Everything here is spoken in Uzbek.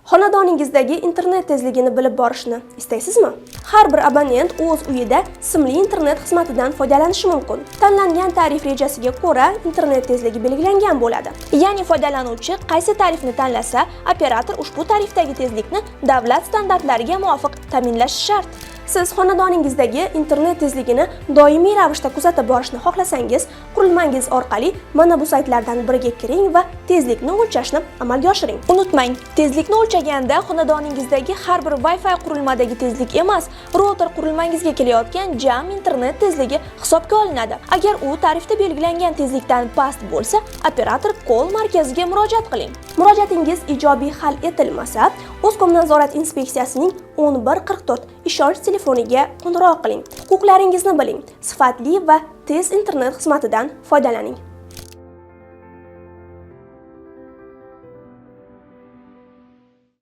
Xonadoningizdagi internet tezligini bilib borishni istaysizmi? Har bir abonent o'z uyida simli internet xizmatidan foydalanishi mumkin. Tanlangan tarif rejasiga ko'ra internet tezligi belgilangan bo'ladi. Ya'ni foydalanuvchi qaysi tarifni tanlasa, operator ushbu tarifdagi tezlikni davlat standartlariga muvofiq ta'minlashi shart. Siz xonadoningizdagi internet tezligini doimiy ravishda kuzatib borishni xohlasangiz, qurilmangiz orqali mana bu saytlardan biriga kiring va tezlikni o'lchashni amalga oshiring. Unutmang, tezlikni o'lchaganda xonadoningizdagi har bir Wi-Fi qurilmadagi tezlik emas, router qurilmangizga kelayotgan jam internet tezligi hisobga olinadi. Agar u tarifda belgilangan tezlikdan past bo'lsa, operator call markaziga murojaat qiling. Murojaatingiz ijobiy hal etilmasa, O'zkomnazorat inspeksiyasining 1144 ishonch telefoniga qo'ng'iroq qiling. Huquqlaringizni biling, sifatli va tez internet xizmatidan foydalaning.